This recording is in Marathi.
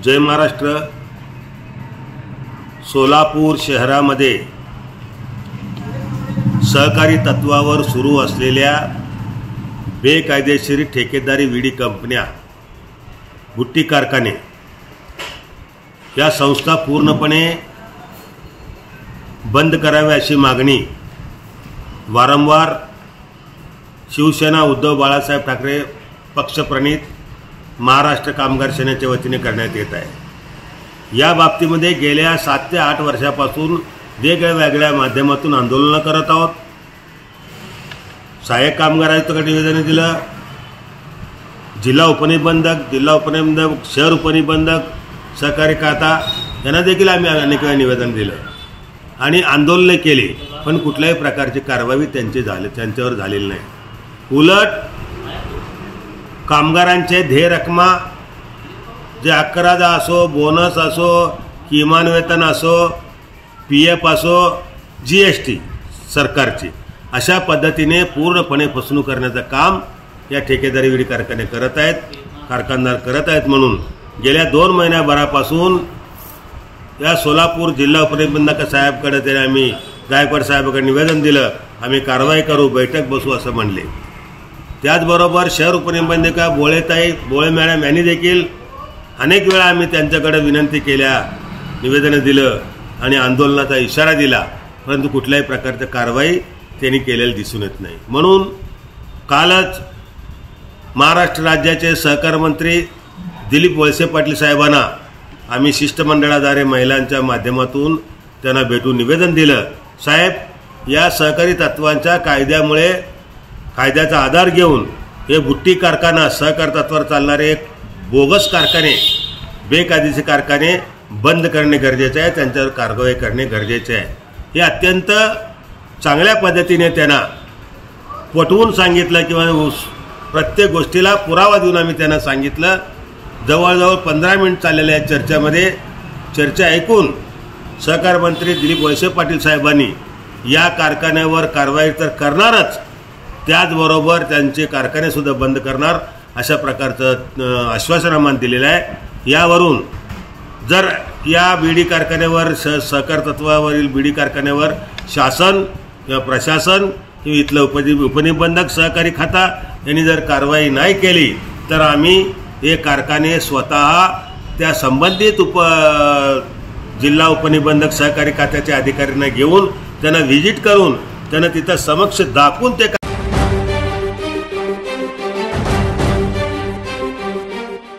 जय महाराष्ट्र। सोलापूर शहरामध्ये सहकारी तत्वावर सुरू असलेल्या बेकायदेशीर ठेकेदारी विडी कंपन्या, भुट्टी कारखाने या संस्था पूर्णपणे बंद कराव्या अशी मागणी वारंवार शिवसेना उद्धव बाळासाहेब ठाकरे पक्षप्रणित महाराष्ट्र कामगार सेनेच्या वतीने करण्यात येत आहे। या बाबतीमध्ये गेल्या 7 ते 8 वर्षापासून वेगवेगळ्या माध्यमातून आंदोलन करत आहोत। सहाय्यक कामगार आयुक्तांकडे निवेदन दिलं, जिल्हा उपनिबंधक, शहर उपनिबंधक, सहकारी खाता यांना देखील आम्ही अनेक वेळा निवेदन दिलं आणि आंदोलने केली, पण कुठल्याही प्रकारची कारवाई त्यांच्यावर झालेली नाही। उलट कामगारांचे ध्येय रकमा जे 11 असो, बोनस असो, किमान वेतन असो, PF असो, GST सरकारची, अशा पद्धतीने पूर्णपणे फसवणूक करण्याचं काम या ठेकेदारी विडी कारखाने करत आहेत, कारखानदार करत आहेत। म्हणून गेल्या 2 महिन्याभरापासून या सोलापूर जिल्हा उपनिबंधक साहेबकडे त्याने आम्ही गायकवाड साहेबांकडे निवेदन दिलं, आम्ही कारवाई करू, बैठक बसू असं म्हणले। त्याचबरोबर शहर उपनिबंधिका बोळे मॅडम यांनी देखील अनेक वेळा आम्ही त्यांच्याकडे विनंती केल्या, निवेदन दिलं आणि आंदोलनाचा इशारा दिला, परंतु कुठल्याही प्रकारची कारवाई त्यांनी केलेली दिसून येत नाही। म्हणून कालच महाराष्ट्र राज्याचे सहकार मंत्री दिलीप वळसे पाटील साहेबांना आम्ही शिष्टमंडळाद्वारे महिलांच्या माध्यमातून त्यांना भेटून निवेदन दिलं, साहेब, या सहकारी तत्वांच्या कायद्याचा आधार घेऊन हे भुट्टी कारखाना, सहकार तत्वावर चालणारे एक बोगस कारखाने, बेकायदेशीर कारखाने बंद करणे गरजेचे आहे, त्यांच्यावर कारवाई करणे गरजेचे आहे। हे अत्यंत चांगल्या पद्धतीने त्यांना पटवून सांगितलं किंवा प्रत्येक गोष्टीला पुरावा देऊन आम्ही त्यांना सांगितलं। जवळजवळ 15 मिनिट चाललेल्या या चर्चेमध्ये चर्चा ऐकून सहकार मंत्री दिलीप वळसे पाटील साहेबांनी या कारखान्यावर कारवाई तर करणारच, त्याचबरोबर त्यांचे कारखानेसुद्धा बंद करणार अशा प्रकारचं आश्वासन आम्हाला दिलेलं आहे। यावरून जर या बीडी कारखान्यावर सहकार तत्वावरील बीडी कारखान्यावर शासन किंवा प्रशासन किंवा इथलं उपनिबंधक सहकारी खाता यांनी जर कारवाई नाही केली तर आम्ही हे कारखाने स्वतः त्या संबंधित जिल्हा उपनिबंधक सहकारी खात्याच्या अधिकाऱ्यांना घेऊन त्यांना व्हिजिट करून त्यांना तिथं समक्ष दाखवून ते